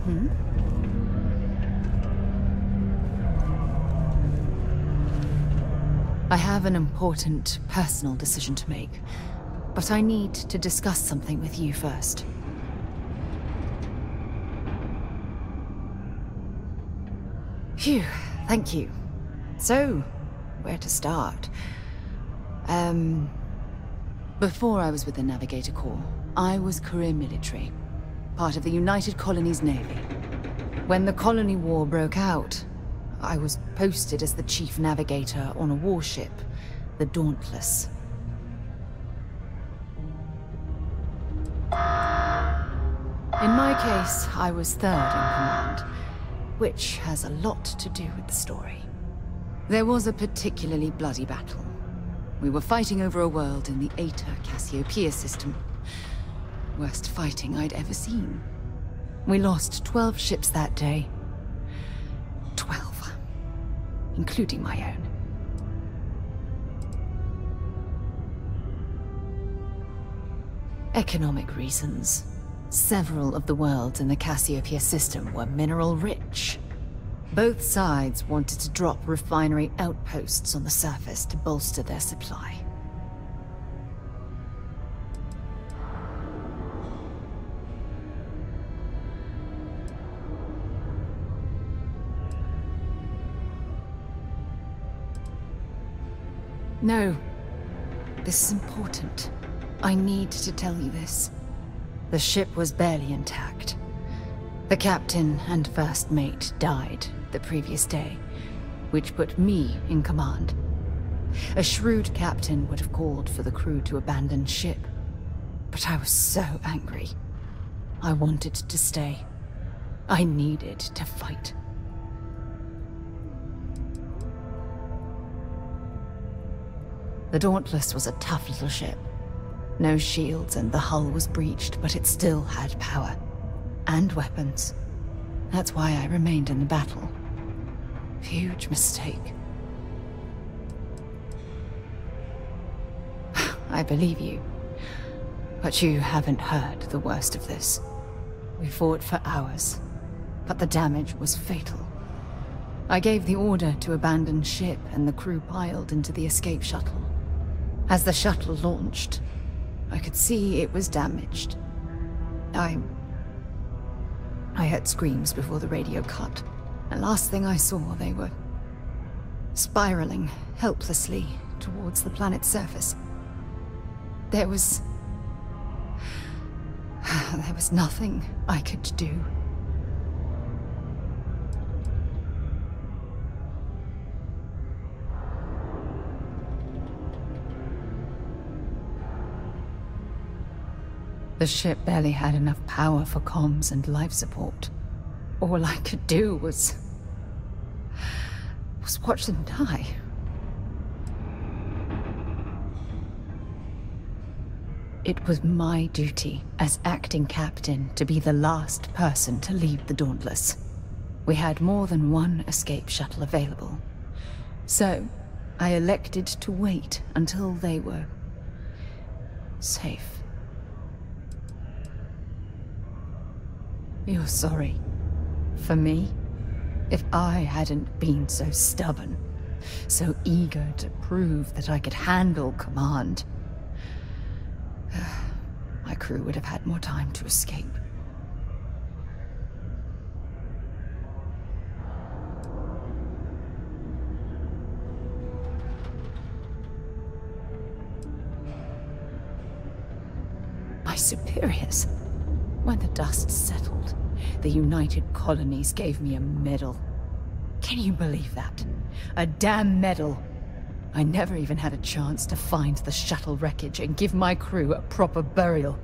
Hmm? I have an important personal decision to make, but I need to discuss something with you first. Phew, thank you. So, where to start? Before I was with the Navigator Corps, I was career military, part of the United Colonies Navy. When the Colony War broke out, I was posted as the chief navigator on a warship, the Dauntless. In my case, I was third in command, which has a lot to do with the story. There was a particularly bloody battle. We were fighting over a world in the Eta Cassiopeia system. Worst fighting I'd ever seen. We lost 12 ships that day. 12. Including my own. Economic reasons. Several of the worlds in the Cassiopeia system were mineral-rich. Both sides wanted to drop refinery outposts on the surface to bolster their supply. No. This is important. I need to tell you this. The ship was barely intact. The captain and first mate died the previous day, which put me in command. A shrewd captain would have called for the crew to abandon ship, but I was so angry. I wanted to stay. I needed to fight. The Dauntless was a tough little ship. No shields and the hull was breached, but it still had power. And weapons. That's why I remained in the battle. Huge mistake. I believe you. But you haven't heard the worst of this. We fought for hours, but the damage was fatal. I gave the order to abandon ship and the crew piled into the escape shuttle. As the shuttle launched, I could see it was damaged. I heard screams before the radio cut. And last thing I saw, they were spiraling helplessly towards the planet's surface. There was nothing I could do. The ship barely had enough power for comms and life support. All I could do was watch them die. It was my duty as acting captain to be the last person to leave the Dauntless. We had more than one escape shuttle available. So, I elected to wait until they were safe. You're sorry. For me? If I hadn't been so stubborn, so eager to prove that I could handle command, my crew would have had more time to escape. My superiors. When the dust settled, the United Colonies gave me a medal. Can you believe that? A damn medal! I never even had a chance to find the shuttle wreckage and give my crew a proper burial.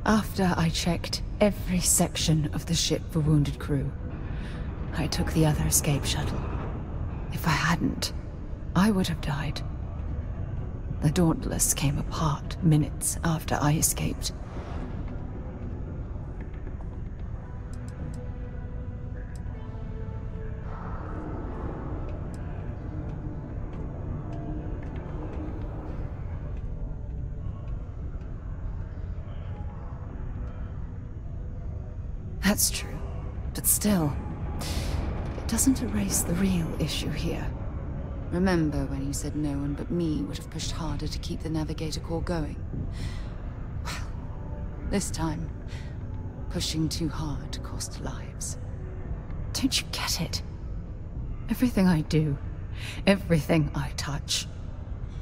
After I checked every section of the ship for wounded crew, I took the other escape shuttle. If I hadn't, I would have died. The Dauntless came apart minutes after I escaped. That's true. But still, it doesn't erase the real issue here. Remember when you said no one but me would have pushed harder to keep the Navigator core going? Well, this time, pushing too hard cost lives. Don't you get it? Everything I do, everything I touch,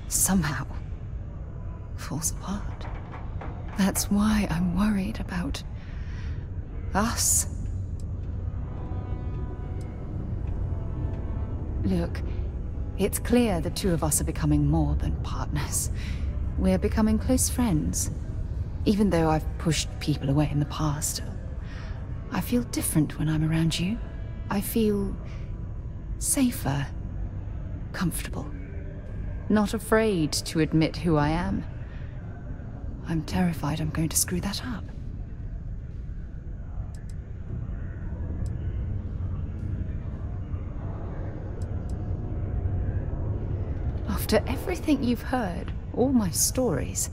somehow falls apart. That's why I'm worried about us. Look, it's clear the two of us are becoming more than partners. We're becoming close friends. Even though I've pushed people away in the past, I feel different when I'm around you. I feel safer, comfortable, not afraid to admit who I am. I'm terrified I'm going to screw that up. After everything you've heard, all my stories,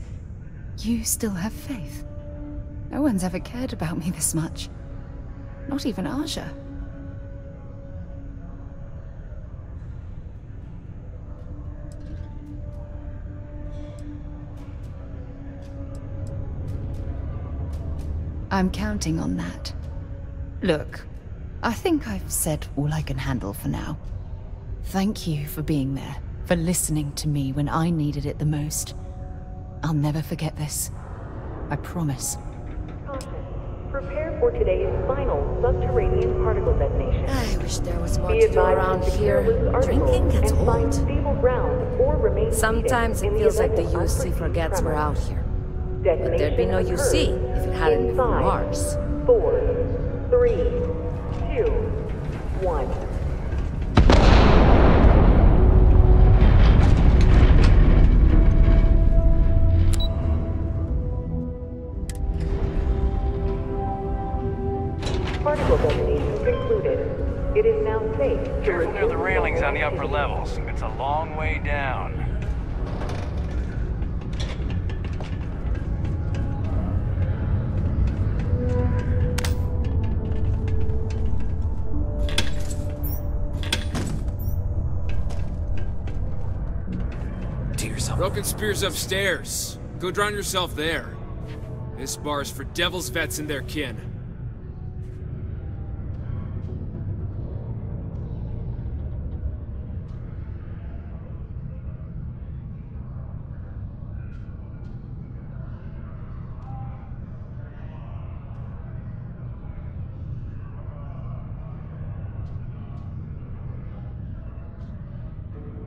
you still have faith. No one's ever cared about me this much. Not even Aja. I'm counting on that. Look, I think I've said all I can handle for now. Thank you for being there, for listening to me when I needed it the most. I'll never forget this. I promise. Caution. Prepare for today's final subterranean particle detonation. I wish there was more Be to do advised around to secure here. loose articles Drinking gets and find old. stable ground or remain Sometimes seated it in feels like event the of UC unforeseen forgets we're tremor. out here. But there'd be no Detonation UC occurs if it hadn't been for in Mars. 5, 4, 3, 2, 1. Particle detonation concluded. It is now safe to Careful near the resume railings on the normal upper activity. levels. It's a long way down. Broken Spear's upstairs. Go drown yourself there. This bar's for Devil's vets and their kin.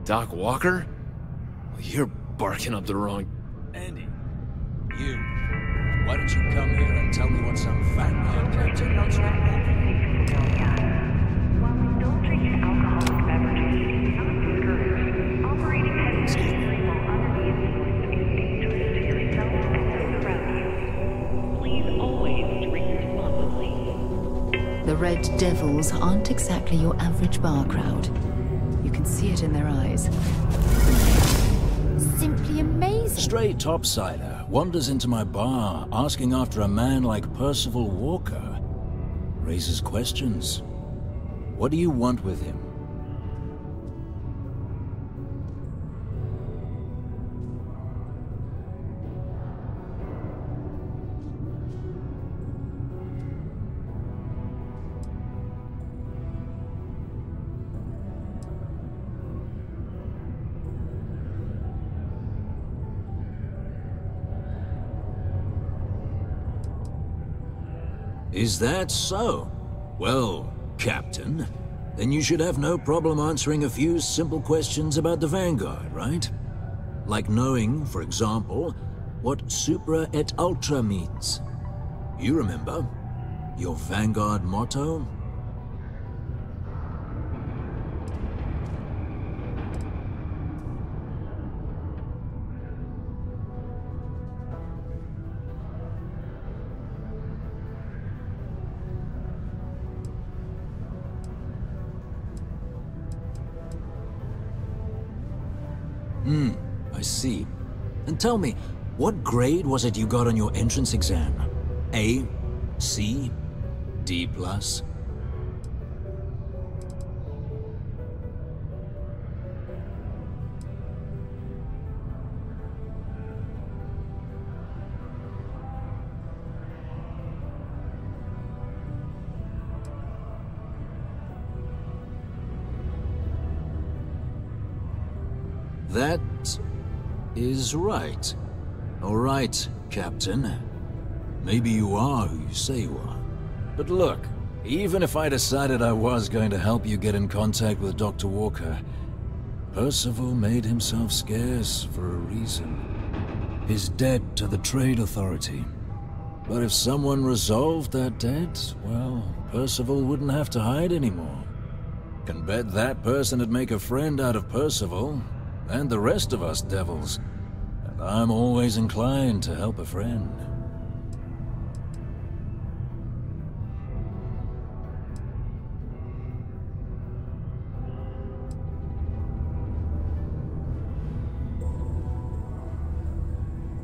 Doc Walker? Well, you're barking up the wrong... Andy, you. Why don't you come here and tell me what some Vanguard captain wants with me? While indulging in alcoholic beverages is not discouraged, operating heavy machinery while under the influence is dangerous to yourself and those around you. Please always drink responsibly. The Red Devils aren't exactly your average bar crowd. You can see it in their eyes. Simply amazing. Stray topsider wanders into my bar asking after a man like Percival Walker. Raises questions. What do you want with him? Is that so? Well, Captain, then you should have no problem answering a few simple questions about the Vanguard, right? Like knowing, for example, what Supra et Ultra means. You remember? Your Vanguard motto? I see. And tell me, what grade was it you got on your entrance exam? A? C? D+. That is right. All right, Captain. Maybe you are who you say you are. But look, even if I decided I was going to help you get in contact with Dr. Walker, Percival made himself scarce for a reason. His debt to the Trade Authority. But if someone resolved that debt, well, Percival wouldn't have to hide anymore. Can bet that person would make a friend out of Percival, and the rest of us devils. And I'm always inclined to help a friend.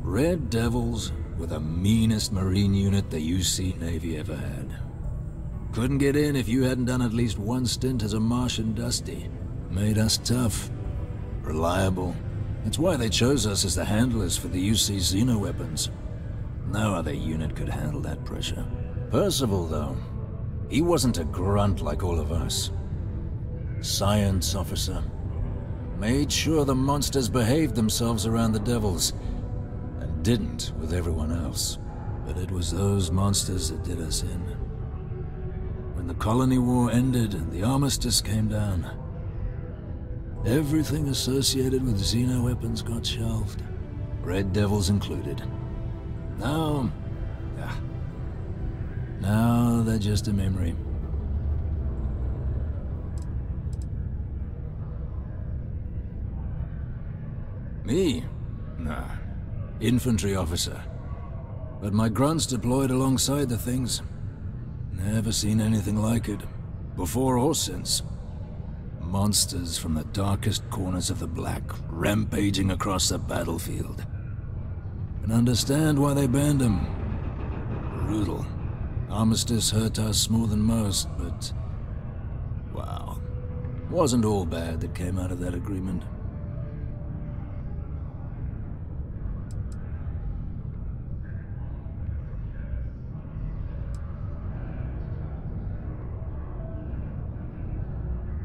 Red Devils were the meanest Marine unit the UC Navy ever had. Couldn't get in if you hadn't done at least one stint as a Martian Dusty. Made us tough. Reliable. That's why they chose us as the handlers for the UC Xenoweapons. No other unit could handle that pressure. Percival, though, he wasn't a grunt like all of us. Science officer. Made sure the monsters behaved themselves around the Devils, and didn't with everyone else. But it was those monsters that did us in. When the Colony War ended and the Armistice came down, everything associated with Xenoweapons got shelved, Red Devils included. Now they're just a memory. Me? Nah. Infantry officer. But my grunts deployed alongside the things. Never seen anything like it, before or since. Monsters from the darkest corners of the Black, rampaging across the battlefield. Can understand why they banned them. Brutal. Armistice hurt us more than most, but... wow. Wasn't all bad that came out of that agreement.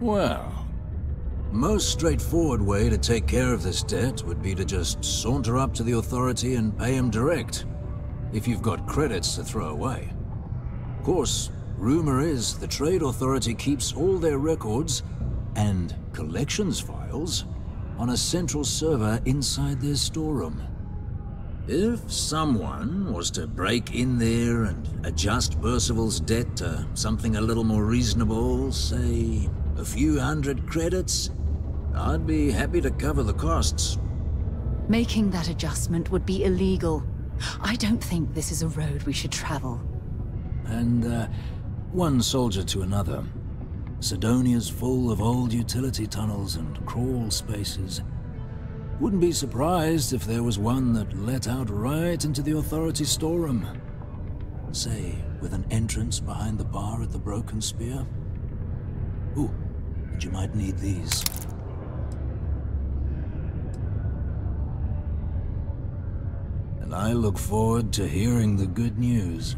Well, most straightforward way to take care of this debt would be to just saunter up to the Authority and pay him direct, if you've got credits to throw away. Of course, rumor is the Trade Authority keeps all their records and collections files on a central server inside their storeroom. If someone was to break in there and adjust Percival's debt to something a little more reasonable, say a few hundred credits, I'd be happy to cover the costs. Making that adjustment would be illegal. I don't think this is a road we should travel. And, one soldier to another. Sidonia's full of old utility tunnels and crawl spaces. Wouldn't be surprised if there was one that let out right into the Authority storeroom. Say, with an entrance behind the bar at the Broken Spear. Ooh, and you might need these. And I look forward to hearing the good news.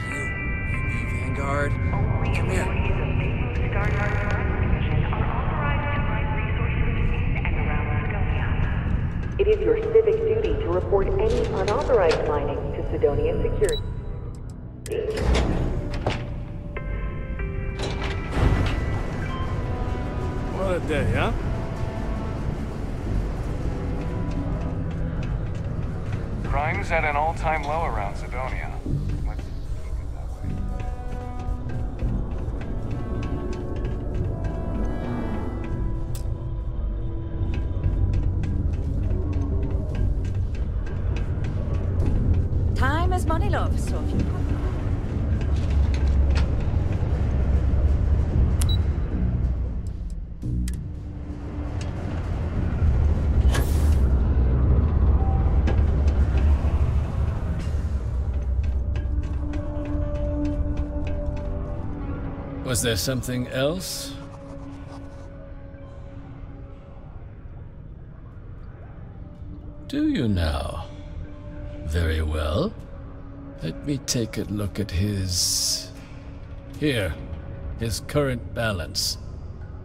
Hey, you Vanguard. Only Come here. employees of Mayfield Stargard Select Division are authorized to mine resources in and around Sidonia. It is your civic duty to report any unauthorized mining to Sidonian Security. What a day, huh? Crime's at an all-time low around Sidonia. Let's keep it that way. Time is money, love, so if you... Was there something else? Do you now? Very well. Let me take a look at his... Here, his current balance.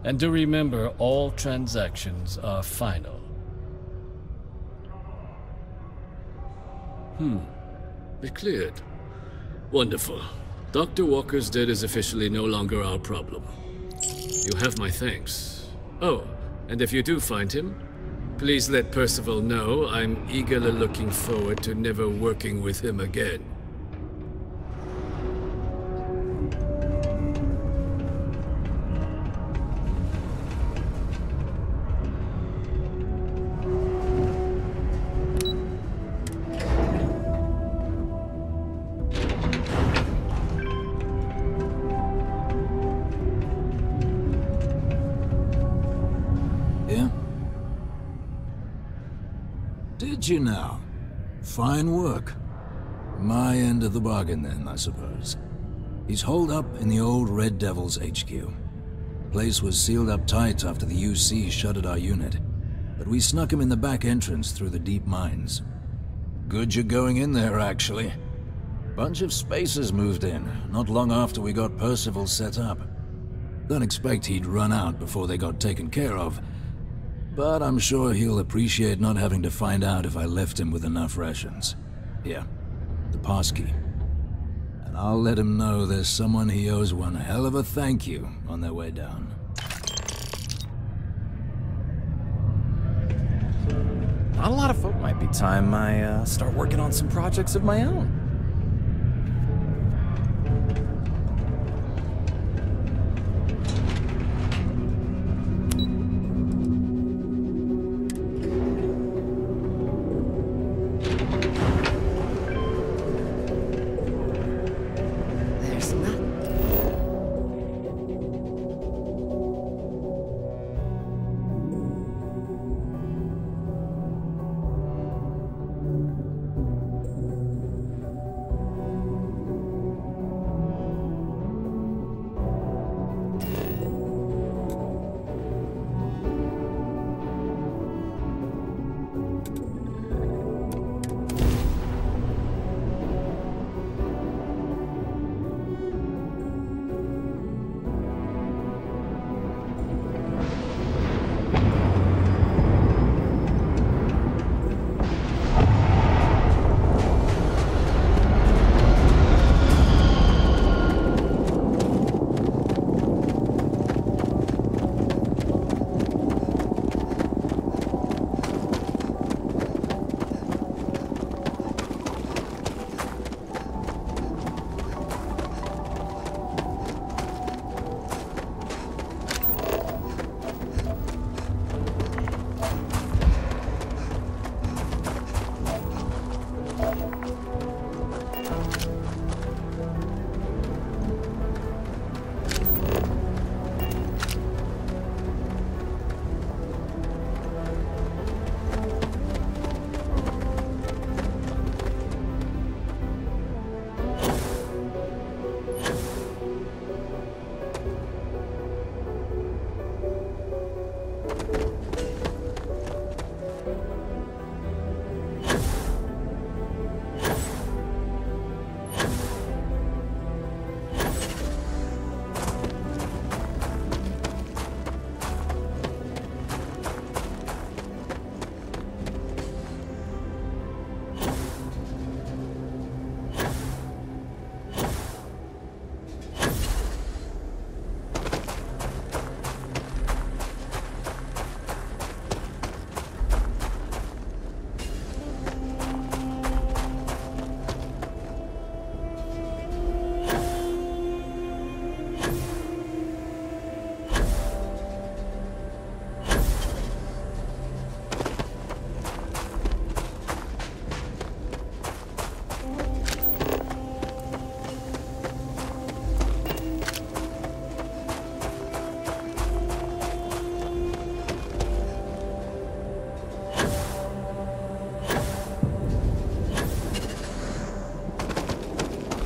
And do remember, all transactions are final. Be cleared. Wonderful. Dr. Walker's dead is officially no longer our problem. You have my thanks. Oh, and if you do find him, please let Percival know I'm eagerly looking forward to never working with him again. Did you now? Fine work. My end of the bargain then, I suppose. He's holed up in the old Red Devils HQ. Place was sealed up tight after the UC shuttered our unit, but we snuck him in the back entrance through the deep mines. Good you're going in there, actually. Bunch of spacers moved in, not long after we got Percival set up. Don't expect he'd run out before they got taken care of, but I'm sure he'll appreciate not having to find out if I left him with enough rations. Here, the passkey. And I'll let him know there's someone he owes one hell of a thank you on their way down. Not a lot of folk. Might be time I start working on some projects of my own.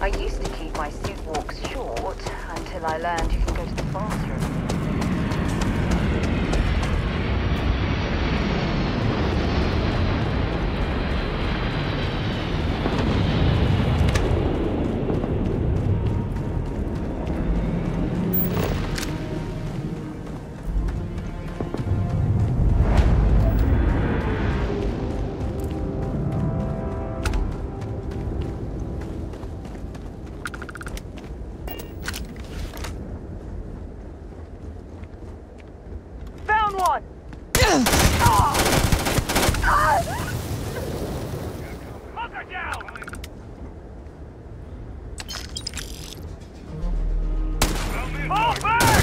I used to keep my suit walks short until I learned you can go one! Hunker down! Fall back!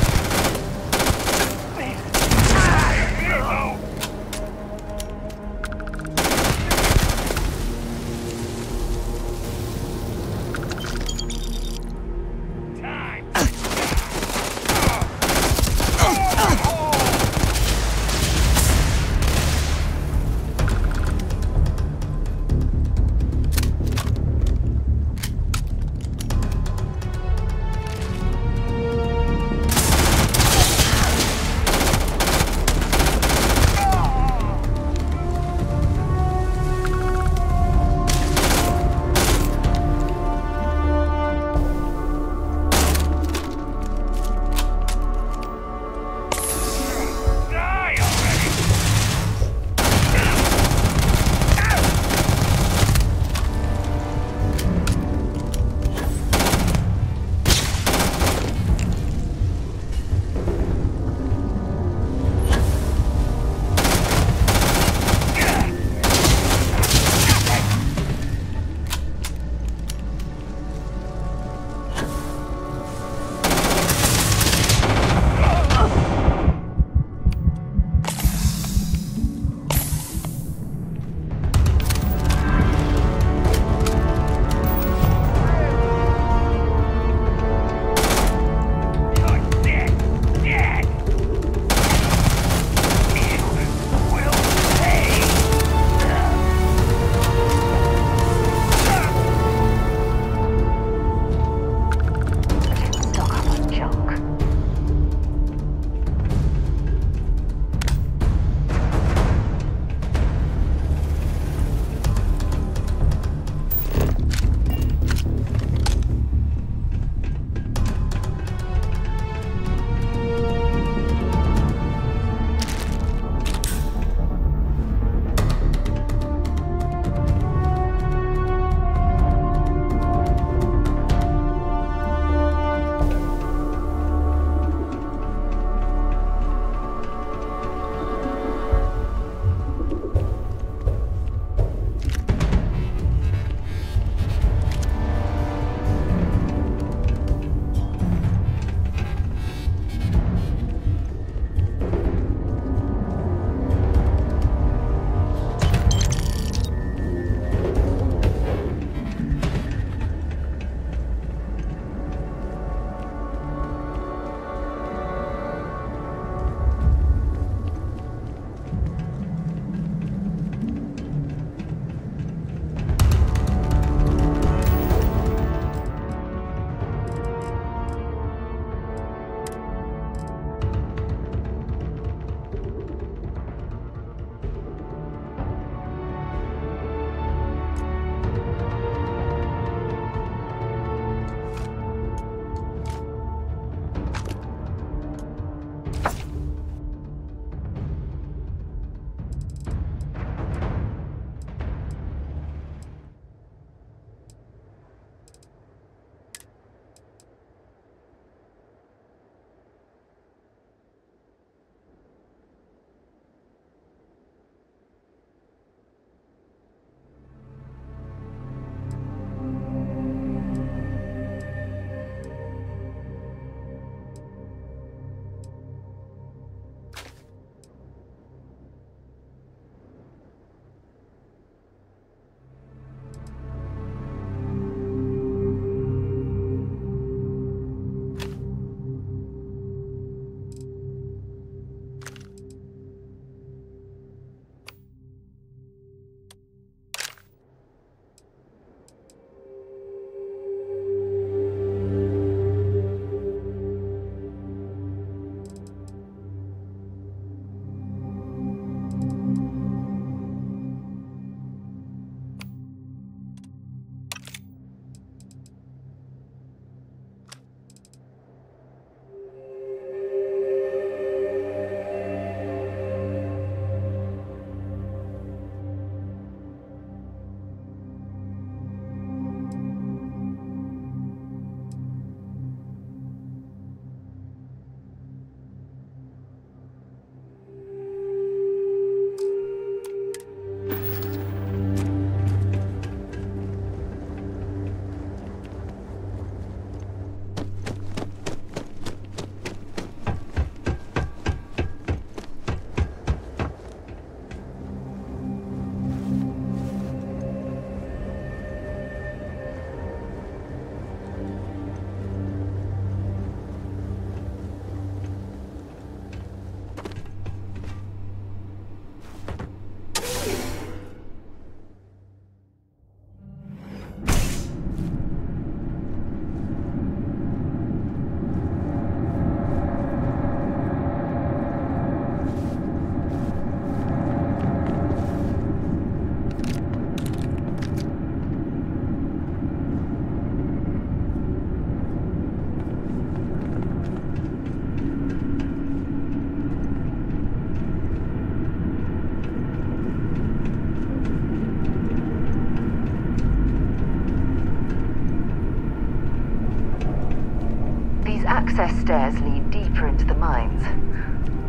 stairs lead deeper into the mines.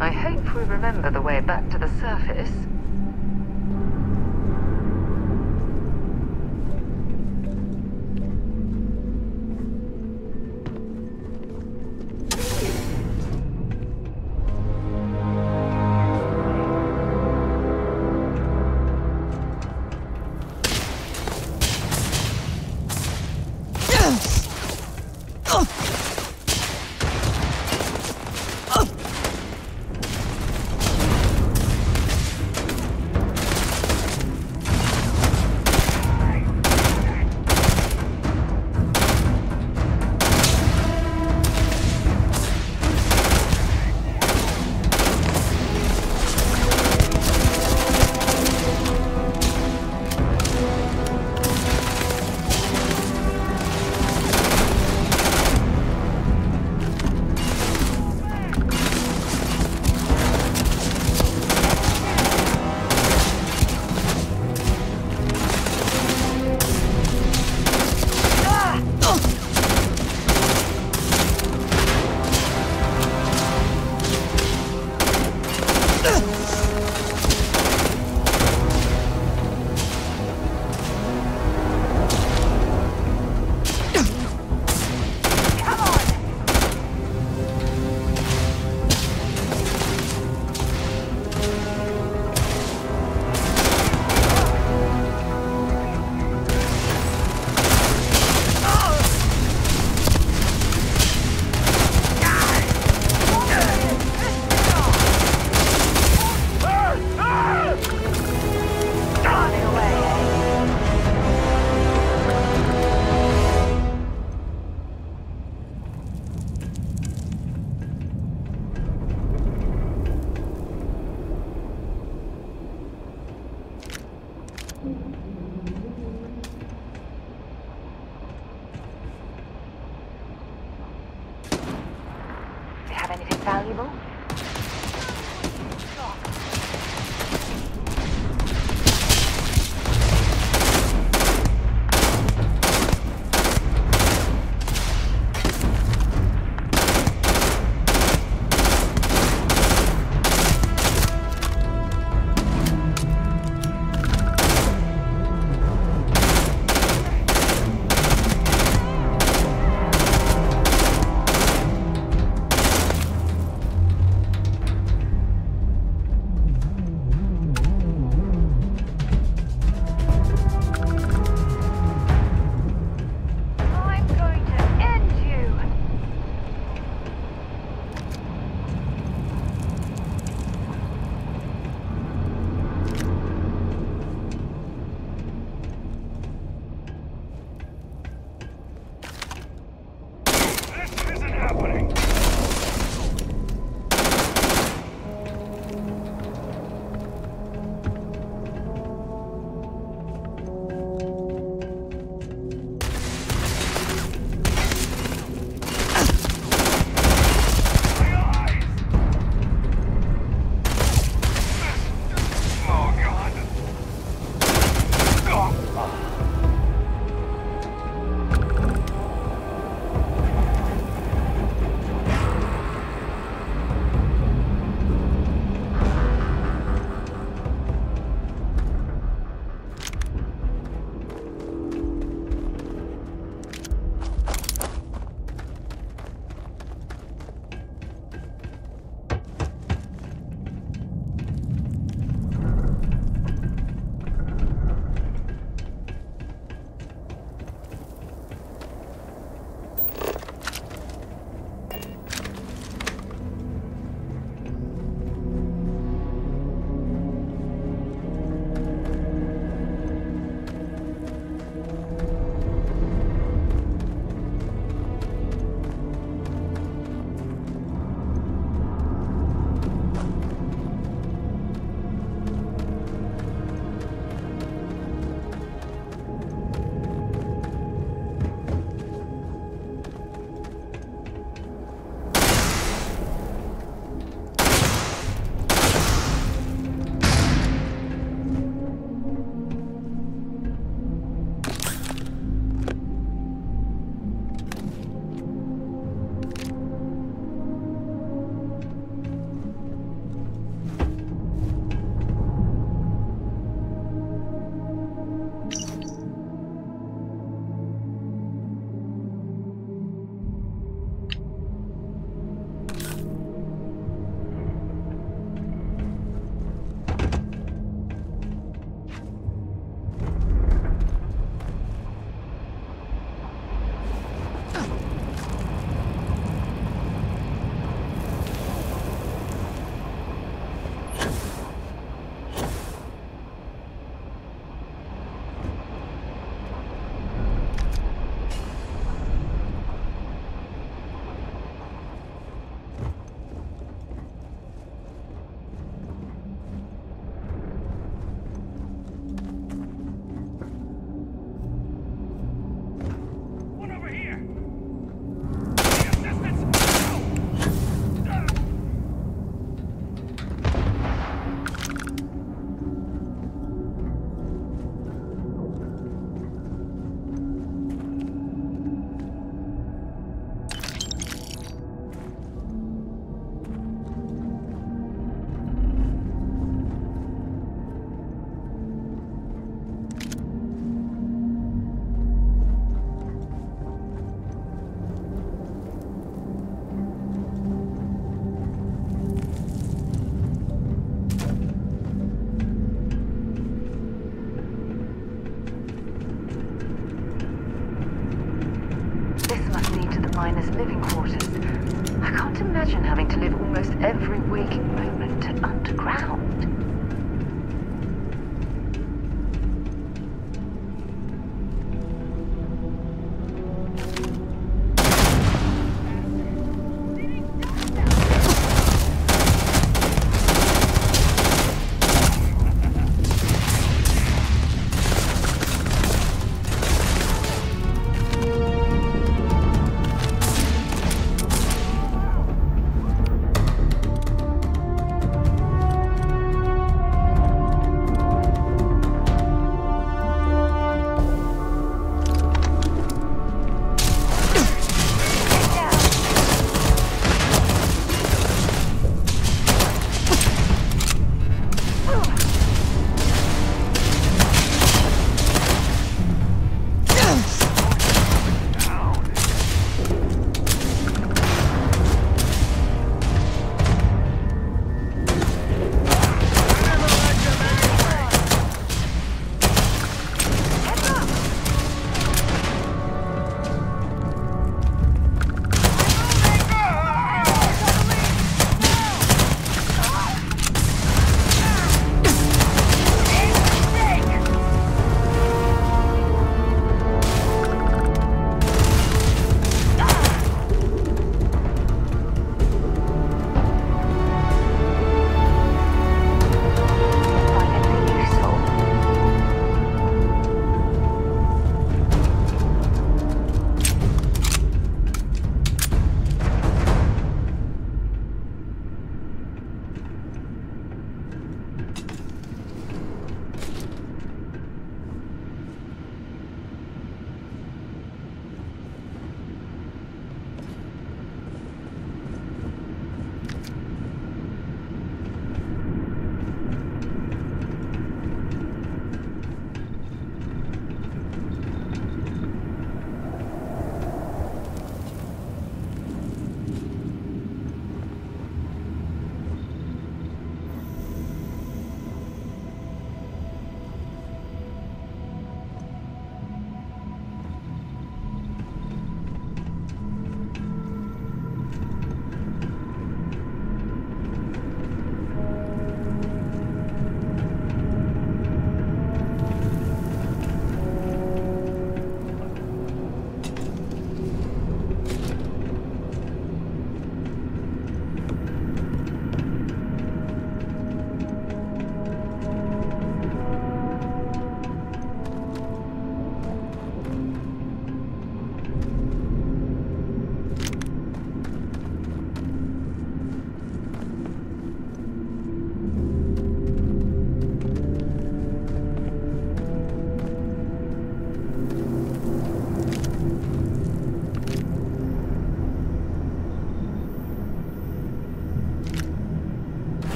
I hope we remember the way back to the surface. every waking moment underground.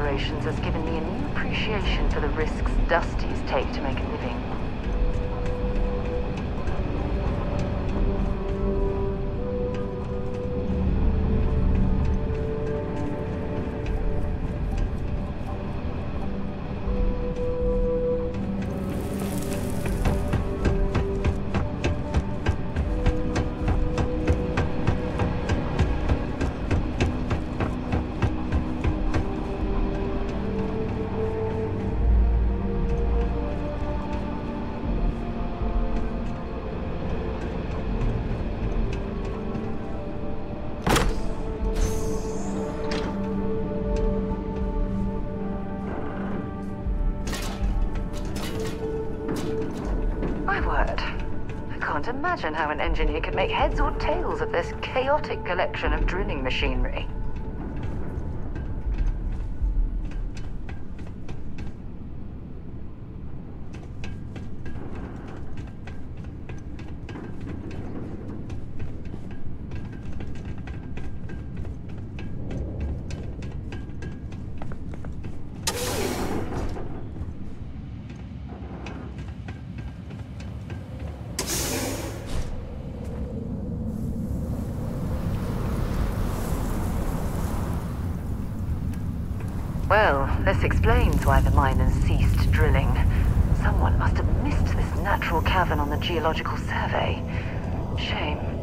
operations has given me a new appreciation for the risks Dusties take to make a living. Imagine how an engineer could make heads or tails of this chaotic collection of drilling machinery. Well, this explains why the miners ceased drilling. Someone must have missed this natural cavern on the geological survey. Shame.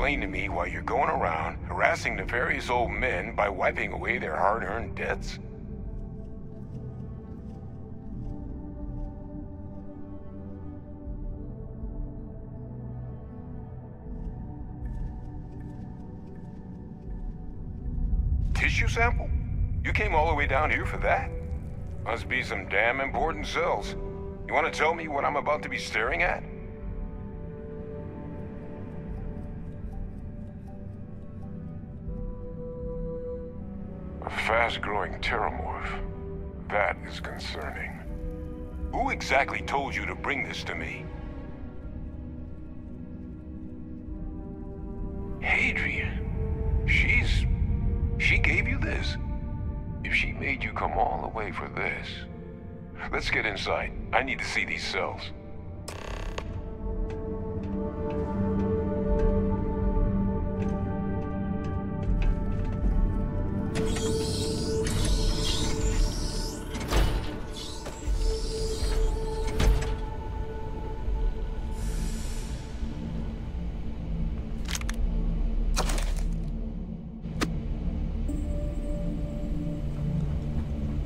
explain to me why you're going around harassing nefarious old men by wiping away their hard-earned debts? Tissue sample? You came all the way down here for that? Must be some damn important cells. You want to tell me what I'm about to be staring at? A fast-growing terramorph. That is concerning. Who exactly told you to bring this to me? Hadrian. She gave you this? If she made you come all the way for this... Let's get inside. I need to see these cells.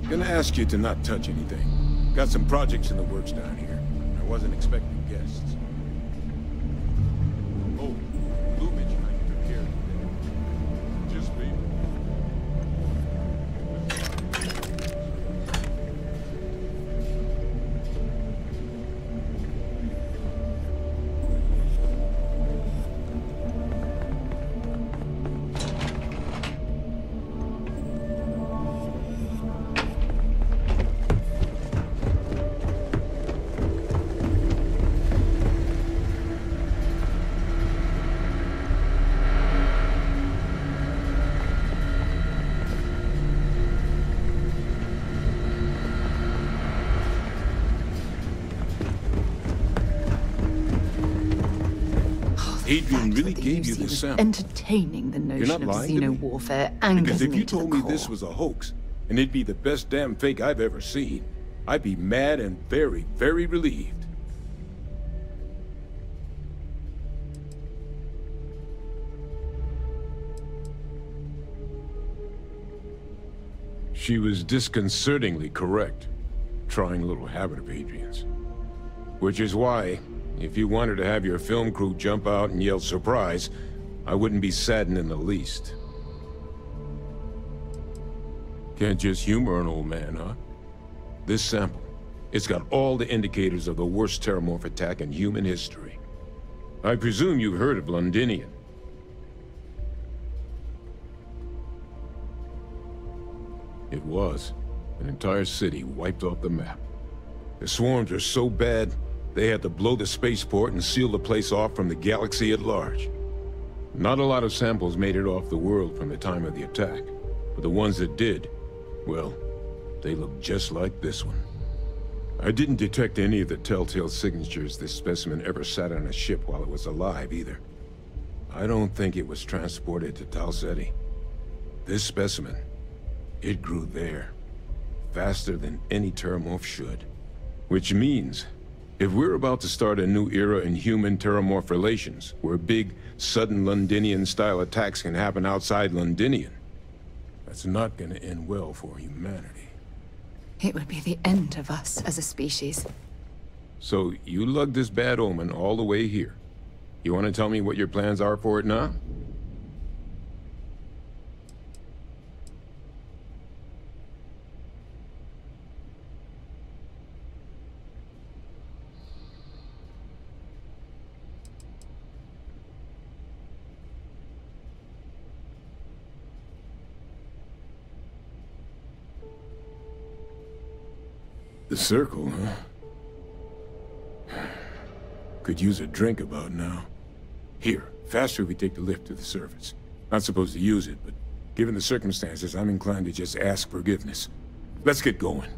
Gonna ask you to not touch anything. Got some projects in the works down here. I wasn't expecting guests. Oh, Lumage I took care of today. Just leave it. Hadrian really gave you this sample. Entertaining the notion of lying to me? xenowarfare angers Because if me you to the told me core. this was a hoax, and it'd be the best damn fake I've ever seen, I'd be mad and very, very relieved. She was disconcertingly correct, trying a little habit of Hadrian's. Which is why, if you wanted to have your film crew jump out and yell surprise, I wouldn't be saddened in the least. Can't just humor an old man, huh? This sample, it's got all the indicators of the worst terramorph attack in human history. I presume you've heard of Londinium. It was. An entire city wiped off the map. The swarms were so bad, they had to blow the spaceport and seal the place off from the galaxy at large. Not a lot of samples made it off the world from the time of the attack, but the ones that did, well, they look just like this one. I didn't detect any of the telltale signatures this specimen ever sat on a ship while it was alive, either. I don't think it was transported to Tal Ceti. This specimen, it grew there, faster than any terramorph should. Which means, if we're about to start a new era in human-terramorph relations, where big, sudden Londinian-style attacks can happen outside Londinian, that's not gonna end well for humanity. It would be the end of us as a species. So, you lugged this bad omen all the way here. You want to tell me what your plans are for it now? The circle, huh? Could use a drink about now. Here, faster if we take the lift to the surface. Not supposed to use it, but given the circumstances, I'm inclined to just ask forgiveness. Let's get going.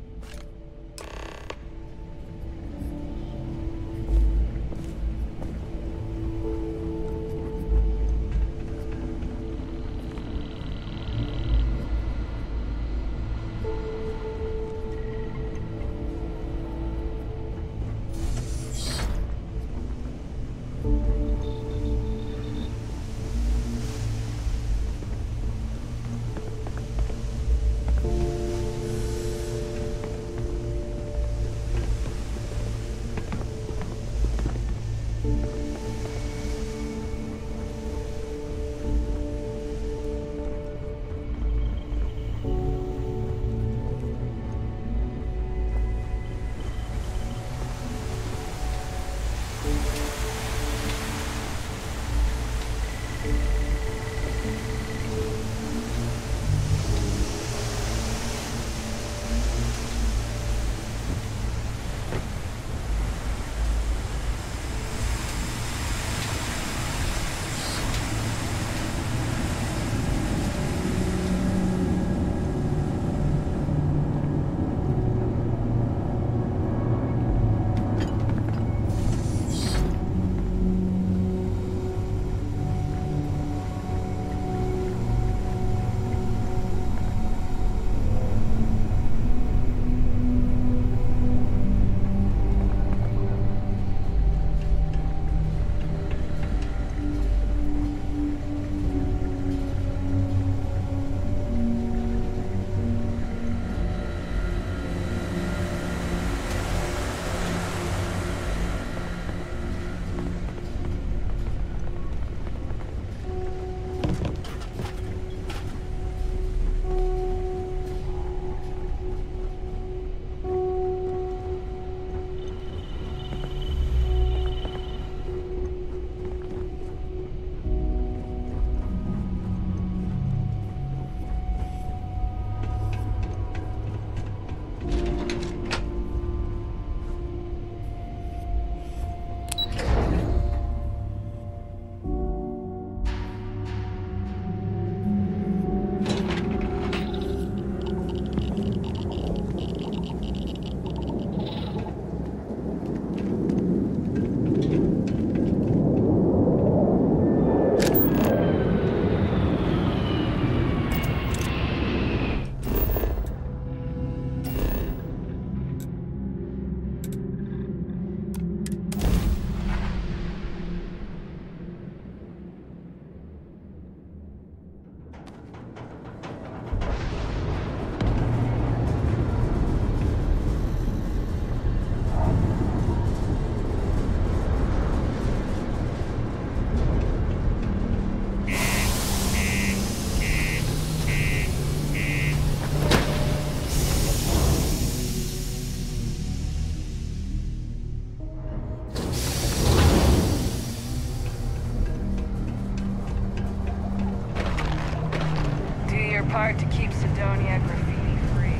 part to keep Cydonia graffiti-free.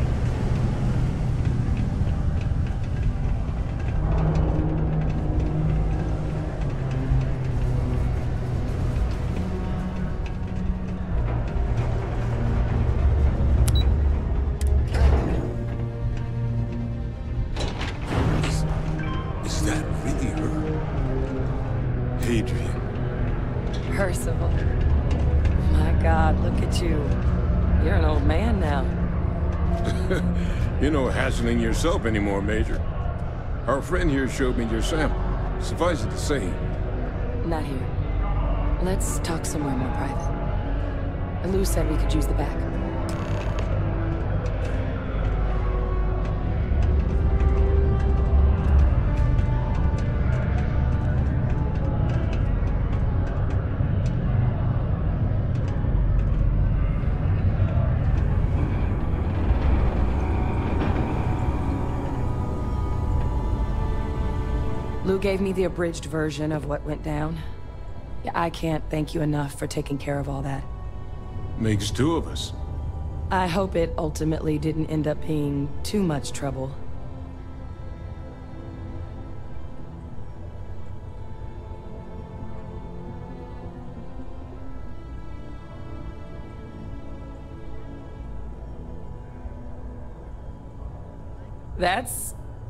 Is that really her? Adrian. Percival. My God, look at you. You're an old man now. You're no hassling yourself anymore, Major. Our friend here showed me your sample. Suffice it to say... Not here. Let's talk somewhere more private. Lou said we could use the back. Lou gave me the abridged version of what went down. Yeah, I can't thank you enough for taking care of all that. Makes two of us. I hope it ultimately didn't end up being too much trouble.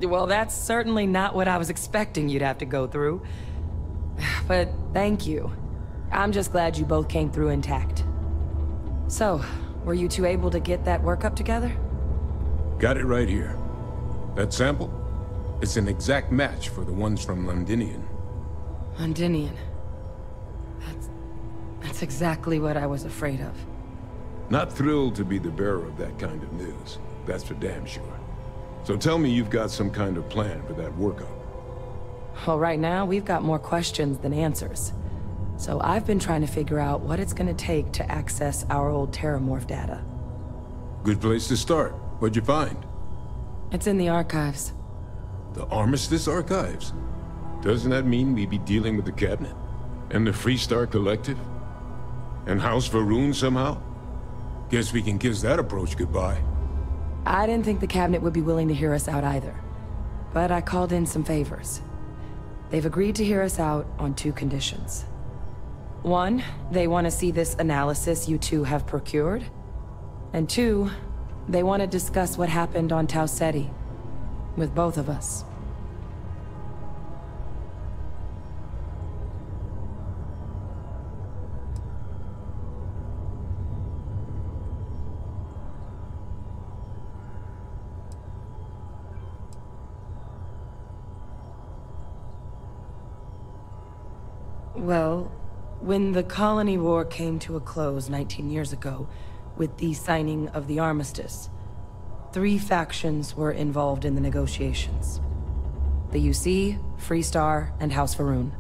Well, that's certainly not what I was expecting you'd have to go through. But thank you. I'm just glad you both came through intact. So, were you two able to get that workup together? Got it right here. That sample? It's an exact match for the ones from Londinium. Londinium. That's exactly what I was afraid of. Not thrilled to be the bearer of that kind of news. That's for damn sure. So tell me you've got some kind of plan for that workup. Well, right now, we've got more questions than answers. So I've been trying to figure out what it's gonna take to access our old Terramorph data. Good place to start. What'd you find? It's in the archives. The Armistice Archives? Doesn't that mean we'd be dealing with the Cabinet? And the Freestar Collective? And House Va'ruun somehow? Guess we can kiss that approach goodbye. I didn't think the Cabinet would be willing to hear us out either. But I called in some favors. They've agreed to hear us out on two conditions. One, they want to see this analysis you two have procured. And two, they want to discuss what happened on Tau Ceti. With both of us. Well, when the Colony War came to a close 19 years ago, with the signing of the Armistice, 3 factions were involved in the negotiations. The UC, Freestar, and House Va'ruun.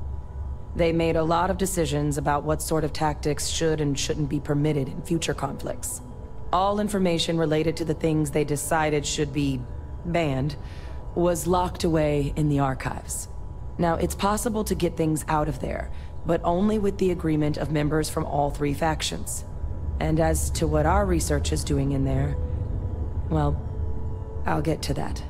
They made a lot of decisions about what sort of tactics should and shouldn't be permitted in future conflicts. All information related to the things they decided should be banned was locked away in the archives. Now, it's possible to get things out of there, but only with the agreement of members from all 3 factions. And as to what our research is doing in there, well, I'll get to that.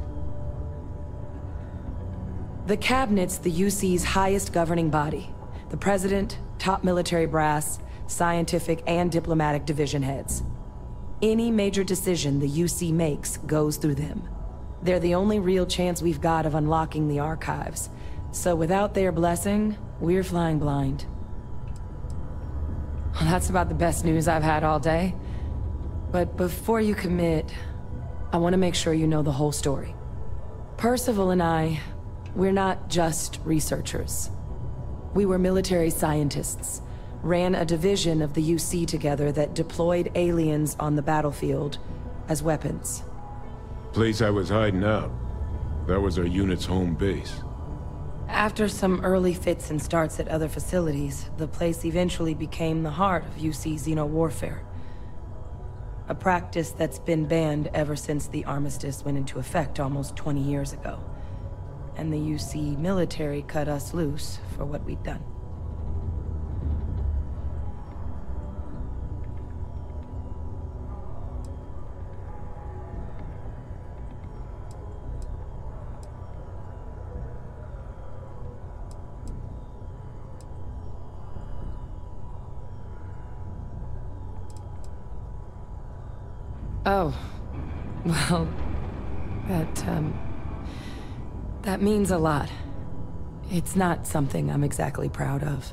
The Cabinet's the UC's highest governing body. The President, top military brass, scientific and diplomatic division heads. Any major decision the UC makes goes through them. They're the only real chance we've got of unlocking the archives. So without their blessing, we're flying blind. Well, that's about the best news I've had all day. But before you commit, I want to make sure you know the whole story. Percival and I, we're not just researchers. We were military scientists, ran a division of the UC together that deployed aliens on the battlefield as weapons. Place I was hiding out. That was our unit's home base. After some early fits and starts at other facilities, the place eventually became the heart of UC xeno-warfare. A practice that's been banned ever since the Armistice went into effect almost 20 years ago. And the UC military cut us loose for what we'd done. Oh. Well, that means a lot. It's not something I'm exactly proud of.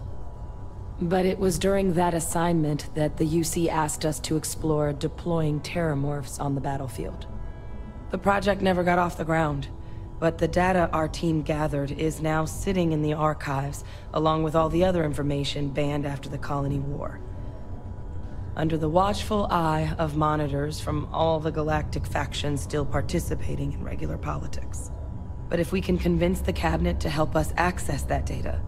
But it was during that assignment that the UC asked us to explore deploying terramorphs on the battlefield. The project never got off the ground, but the data our team gathered is now sitting in the archives, along with all the other information banned after the Colony War. Under the watchful eye of monitors from all the galactic factions still participating in regular politics. But if we can convince the Cabinet to help us access that data,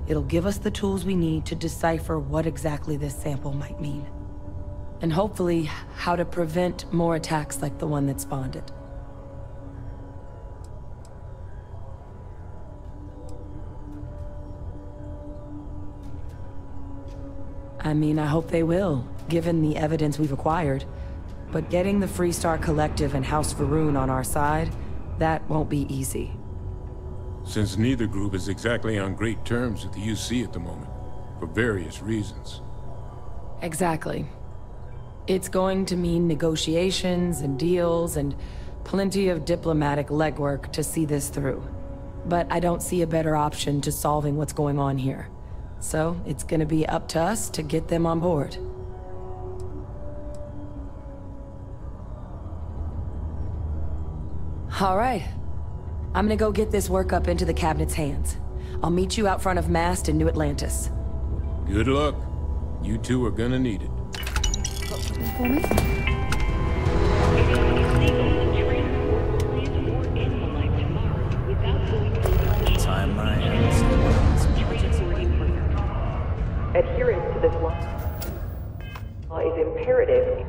it'll give us the tools we need to decipher what exactly this sample might mean. And hopefully, how to prevent more attacks like the one that spawned it. I mean, I hope they will, given the evidence we've acquired. But getting the Freestar Collective and House Va'ruun on our side, that won't be easy. Since neither group is exactly on great terms with the UC at the moment, for various reasons. Exactly. It's going to mean negotiations and deals and plenty of diplomatic legwork to see this through. But I don't see a better option to solving what's going on here. So it's gonna be up to us to get them on board. All right. I'm gonna go get this work up into the Cabinet's hands. I'll meet you out front of MAST in New Atlantis. Good luck. You two are gonna need it. Got something for me? Time my Adherence to this law is imperative.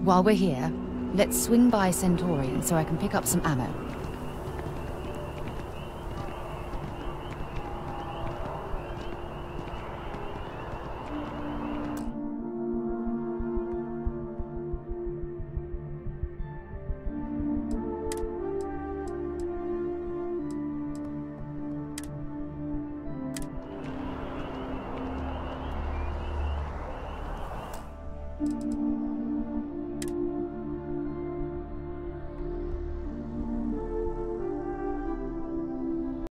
While we're here, let's swing by Centaurian so I can pick up some ammo.